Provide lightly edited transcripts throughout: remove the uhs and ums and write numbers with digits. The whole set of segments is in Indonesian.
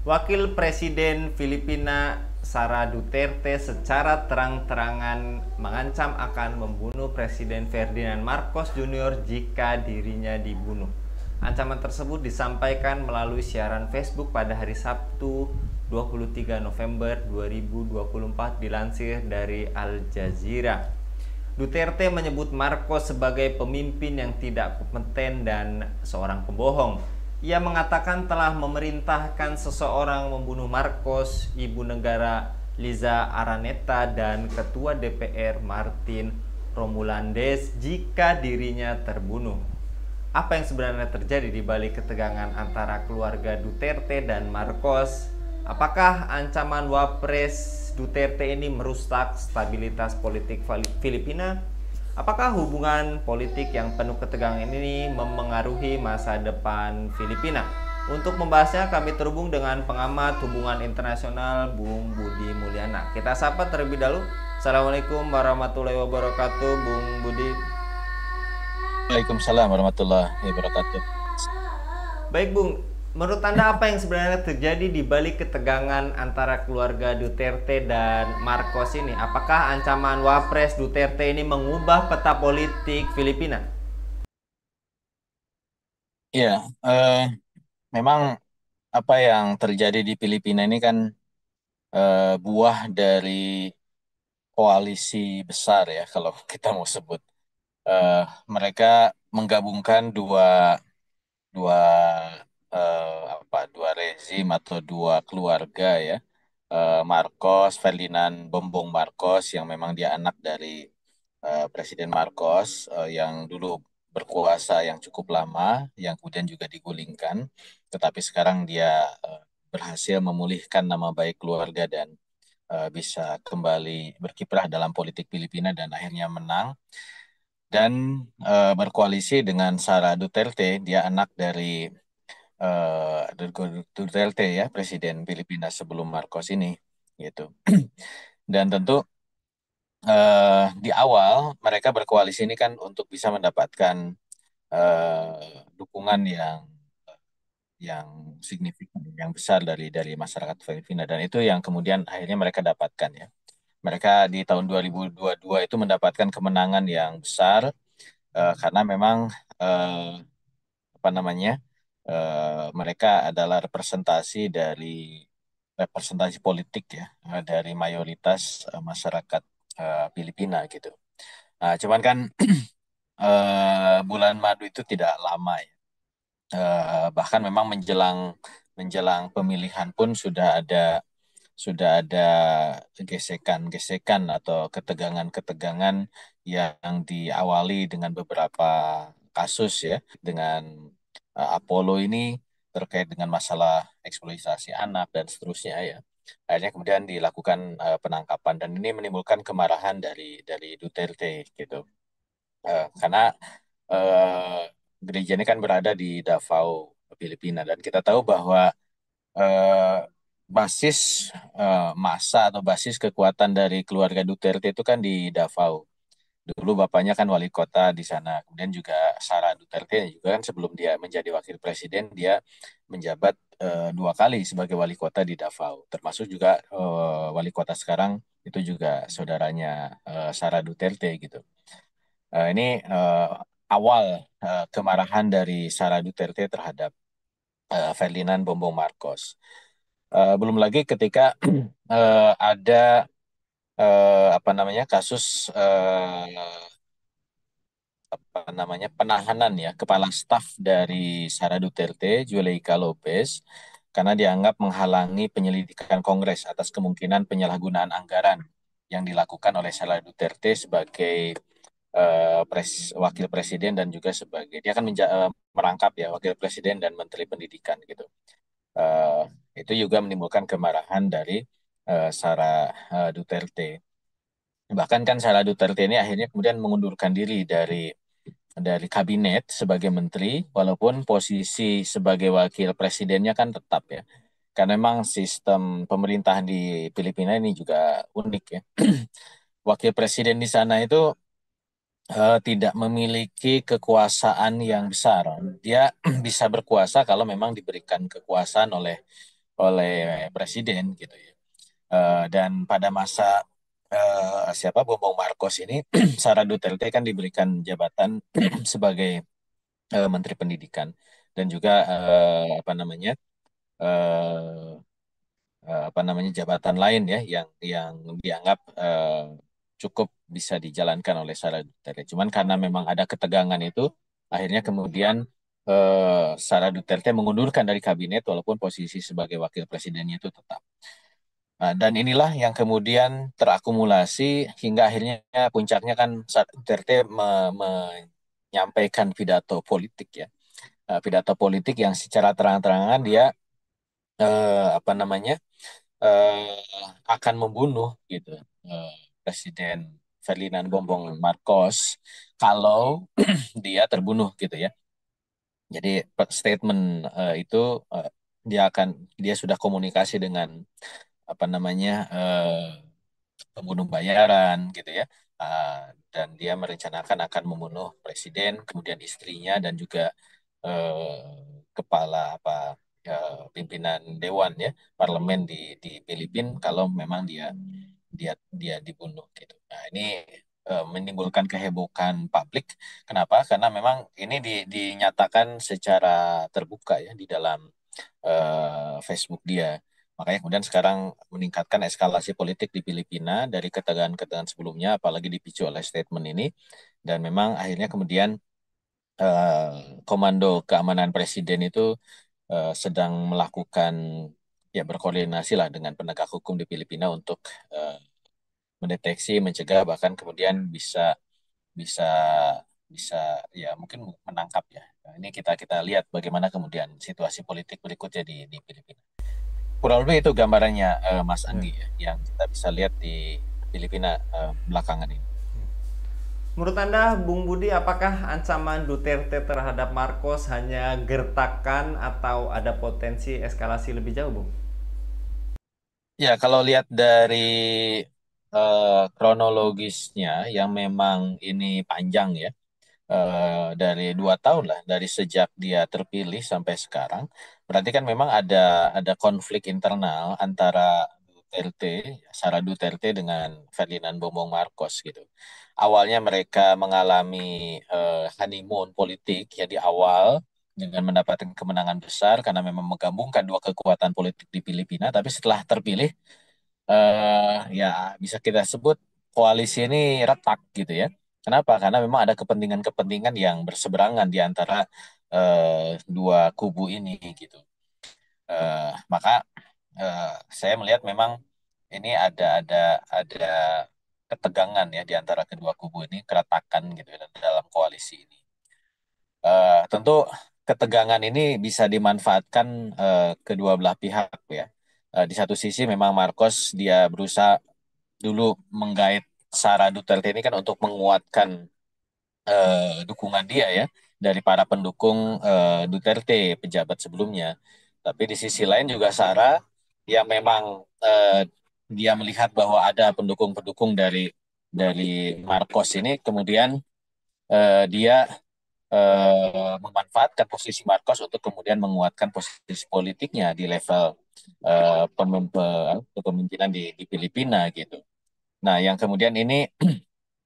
Wakil Presiden Filipina Sara Duterte secara terang-terangan mengancam akan membunuh Presiden Ferdinand Marcos Jr. jika dirinya dibunuh. Ancaman tersebut disampaikan melalui siaran Facebook pada hari Sabtu 23 November 2024 dilansir dari Al Jazeera. Duterte menyebut Marcos sebagai pemimpin yang tidak kompeten dan seorang pembohong. Ia mengatakan telah memerintahkan seseorang membunuh Marcos, ibu negara Liza Araneta, dan ketua DPR Martin Romualdez jika dirinya terbunuh. Apa yang sebenarnya terjadi di balik ketegangan antara keluarga Duterte dan Marcos? Apakah ancaman Wapres Duterte ini merusak stabilitas politik Filipina? Apakah hubungan politik yang penuh ketegangan ini memengaruhi masa depan Filipina? Untuk membahasnya kami terhubung dengan pengamat hubungan internasional Bung Budi Mulyana. Kita sapa terlebih dahulu. Assalamualaikum warahmatullahi wabarakatuh, Bung Budi. Waalaikumsalam warahmatullahi wabarakatuh. Baik, Bung. Menurut Anda apa yang sebenarnya terjadi di balik ketegangan antara keluarga Duterte dan Marcos ini? Apakah ancaman Wapres Duterte ini mengubah peta politik Filipina? Ya, memang apa yang terjadi di Filipina ini kan buah dari koalisi besar ya, kalau kita mau sebut. Eh, Mereka menggabungkan dua dua dua rezim atau dua keluarga ya. Marcos Ferdinand Bombong Marcos yang memang dia anak dari Presiden Marcos yang dulu berkuasa yang cukup lama, yang kemudian juga digulingkan, tetapi sekarang dia berhasil memulihkan nama baik keluarga dan bisa kembali berkiprah dalam politik Filipina dan akhirnya menang dan berkoalisi dengan Sara Duterte, dia anak dari Duterte ya, Presiden Filipina sebelum Marcos ini gitu. Dan tentu di awal mereka berkoalisi ini kan untuk bisa mendapatkan dukungan yang signifikan, yang besar dari masyarakat Filipina, dan itu yang kemudian akhirnya mereka dapatkan ya. Mereka di tahun 2022 itu mendapatkan kemenangan yang besar karena memang eh, apa namanya mereka adalah representasi politik ya dari mayoritas masyarakat Filipina gitu. Nah, cuman kan bulan madu itu tidak lama ya. Bahkan memang menjelang menjelang pemilihan pun sudah ada gesekan-gesekan atau ketegangan-ketegangan yang diawali dengan beberapa kasus ya, dengan Apollo ini terkait dengan masalah eksploitasi anak dan seterusnya ya. Akhirnya kemudian dilakukan penangkapan dan ini menimbulkan kemarahan dari Duterte gitu. Karena eh, gereja ini kan berada di Davao, Filipina, dan kita tahu bahwa eh, basis massa atau basis kekuatan dari keluarga Duterte itu kan di Davao. Dulu bapaknya kan wali kota di sana. Kemudian juga Sara Duterte juga kan sebelum dia menjadi wakil presiden, dia menjabat dua kali sebagai wali kota di Davao. Termasuk juga wali kota sekarang itu juga saudaranya Sara Duterte gitu. Ini awal kemarahan dari Sara Duterte terhadap Ferdinand Bongbong Marcos. Belum lagi ketika ada apa namanya kasus apa namanya penahanan ya kepala staf dari Sara Duterte, Zuleika Lopez, karena dianggap menghalangi penyelidikan Kongres atas kemungkinan penyalahgunaan anggaran yang dilakukan oleh Sara Duterte sebagai wakil presiden dan juga sebagai dia akan merangkap ya wakil presiden dan menteri pendidikan gitu. Eh, itu juga menimbulkan kemarahan dari Sara Duterte. Bahkan kan Sara Duterte ini akhirnya kemudian mengundurkan diri dari kabinet sebagai menteri, walaupun posisi sebagai wakil presidennya kan tetap ya. Karena memang sistem pemerintahan di Filipina ini juga unik ya. Wakil presiden di sana itu tidak memiliki kekuasaan yang besar. Dia bisa berkuasa kalau memang diberikan kekuasaan oleh oleh presiden gitu ya. Dan pada masa siapa Bongbong Marcos ini, Sara Duterte kan diberikan jabatan sebagai Menteri Pendidikan dan juga eh, apa namanya jabatan lain ya yang dianggap cukup bisa dijalankan oleh Sara Duterte. Cuman karena memang ada ketegangan itu, akhirnya kemudian Sara Duterte mengundurkan dari kabinet walaupun posisi sebagai wakil presidennya itu tetap. Dan inilah yang kemudian terakumulasi hingga akhirnya puncaknya kan Sara Duterte menyampaikan pidato politik ya. Pidato politik yang secara terang-terangan dia apa namanya akan membunuh gitu eh, Presiden Ferdinand Bongbong Marcos kalau dia terbunuh gitu ya. Jadi statement itu eh, dia sudah komunikasi dengan apa namanya pembunuh bayaran gitu ya. Uh, dan dia merencanakan akan membunuh presiden, kemudian istrinya dan juga kepala pimpinan dewan ya parlemen di Filipina kalau memang dia dibunuh gitu. Nah, ini menimbulkan kehebohan publik. Kenapa? Karena memang ini dinyatakan secara terbuka ya di dalam Facebook dia. Makanya kemudian sekarang meningkatkan eskalasi politik di Filipina dari ketegangan-ketegangan sebelumnya, apalagi dipicu oleh statement ini. Dan memang akhirnya kemudian Komando Keamanan Presiden itu sedang melakukan ya berkoordinasi lah dengan penegak hukum di Filipina untuk eh, mendeteksi, mencegah, bahkan kemudian bisa bisa bisa ya mungkin menangkap ya. Nah, ini kita kita lihat bagaimana kemudian situasi politik berikutnya di Filipina. Kurang lebih itu gambarannya Mas Ya. Anggi ya, yang kita bisa lihat di Filipina belakangan ini. Menurut Anda, Bung Budi, apakah ancaman Duterte terhadap Marcos hanya gertakan atau ada potensi eskalasi lebih jauh, Bung? Ya, kalau lihat dari kronologisnya yang memang ini panjang ya, dari 2 tahun lah, dari sejak dia terpilih sampai sekarang, berarti kan memang ada konflik internal antara Duterte, Sara Duterte dengan Ferdinand Bongbong Marcos gitu. Awalnya mereka mengalami honeymoon politik ya di awal dengan mendapatkan kemenangan besar karena memang menggabungkan dua kekuatan politik di Filipina, tapi setelah terpilih ya bisa kita sebut koalisi ini retak gitu ya. Kenapa? Karena memang ada kepentingan-kepentingan yang berseberangan di antara dua kubu ini gitu. Maka eh, saya melihat memang ini ada ketegangan ya di antara kedua kubu ini, keretakan gitu ya dalam koalisi ini. Tentu ketegangan ini bisa dimanfaatkan kedua belah pihak ya. Di satu sisi memang Marcos dia berusaha dulu menggait Sara Duterte ini kan untuk menguatkan dukungan dia ya dari para pendukung Duterte pejabat sebelumnya. Tapi di sisi lain juga Sara yang memang dia melihat bahwa ada pendukung-pendukung dari Marcos ini, kemudian dia memanfaatkan posisi Marcos untuk kemudian menguatkan posisi politiknya di level kepemimpinan di Filipina gitu. Nah, yang kemudian ini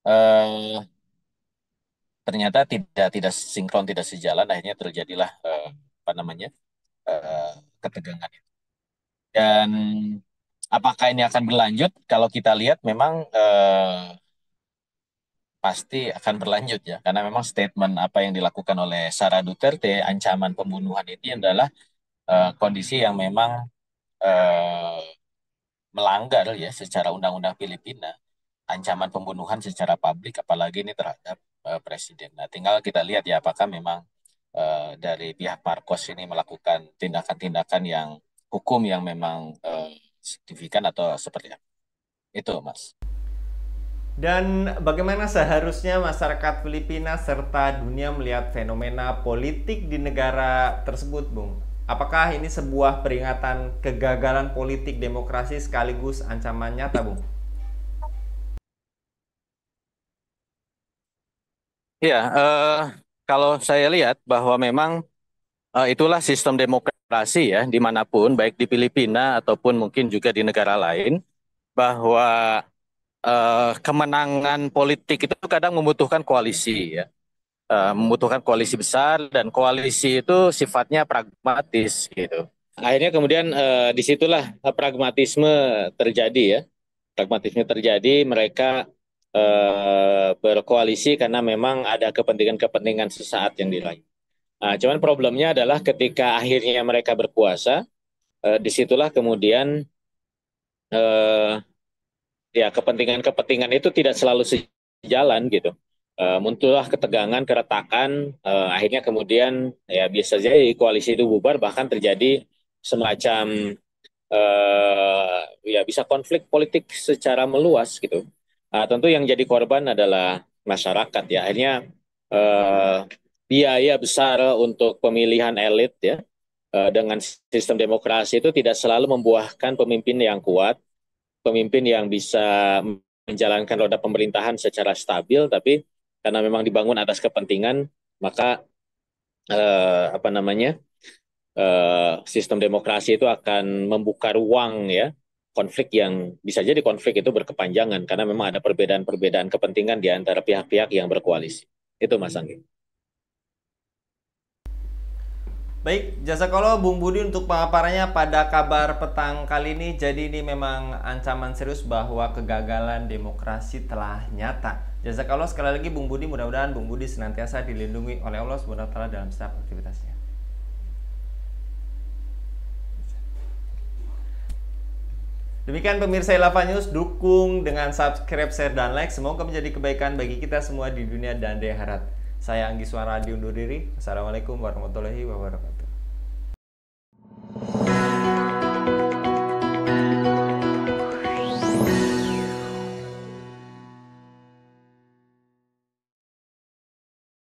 eh, ternyata tidak sinkron, tidak sejalan, akhirnya terjadilah apa namanya eh, ketegangan itu. Dan apakah ini akan berlanjut? Kalau kita lihat memang pasti akan berlanjut ya, karena memang statement apa yang dilakukan oleh Sara Duterte, ancaman pembunuhan ini adalah kondisi yang memang eh, melanggar ya secara undang-undang Filipina, ancaman pembunuhan secara publik, apalagi ini terhadap presiden. Nah, tinggal kita lihat ya apakah memang dari pihak Marcos ini melakukan tindakan-tindakan yang hukum yang memang signifikan atau seperti apa. Itu, Mas. Dan bagaimana seharusnya masyarakat Filipina serta dunia melihat fenomena politik di negara tersebut, Bung? Apakah ini sebuah peringatan kegagalan politik demokrasi sekaligus ancaman nyata, Bung? Ya, kalau saya lihat bahwa memang itulah sistem demokrasi demokrasi ya, dimanapun, baik di Filipina ataupun mungkin juga di negara lain, bahwa kemenangan politik itu kadang membutuhkan koalisi ya. Membutuhkan koalisi besar dan koalisi itu sifatnya pragmatis gitu. Akhirnya kemudian disitulah pragmatisme terjadi ya. Pragmatisme terjadi, mereka berkoalisi karena memang ada kepentingan-kepentingan sesaat yang diraih. Nah, cuman problemnya adalah ketika akhirnya mereka berkuasa, disitulah kemudian eh, ya kepentingan-kepentingan itu tidak selalu sejalan gitu. Muncullah ketegangan, keretakan, akhirnya kemudian ya bisa jadi koalisi itu bubar, bahkan terjadi semacam ya bisa konflik politik secara meluas gitu. Tentu yang jadi korban adalah masyarakat ya. Akhirnya eh, biaya besar untuk pemilihan elit ya dengan sistem demokrasi itu tidak selalu membuahkan pemimpin yang kuat, pemimpin yang bisa menjalankan roda pemerintahan secara stabil, tapi karena memang dibangun atas kepentingan, maka apa namanya sistem demokrasi itu akan membuka ruang ya konflik yang bisa jadi konflik itu berkepanjangan karena memang ada perbedaan-perbedaan kepentingan di antara pihak-pihak yang berkoalisi. Itu Mas Anggi. Baik, jazakallah Bung Budi untuk pemaparannya pada kabar petang kali ini. Jadi ini memang ancaman serius bahwa kegagalan demokrasi telah nyata. Jazakallah sekali lagi Bung Budi, mudah-mudahan Bung Budi senantiasa dilindungi oleh Allah Subhanahu wa taala dalam setiap aktivitasnya. Demikian pemirsa Ilava News, dukung dengan subscribe, share, dan like. Semoga menjadi kebaikan bagi kita semua di dunia dan di akhirat. Saya Anggi Suara undur diri. Assalamualaikum warahmatullahi wabarakatuh.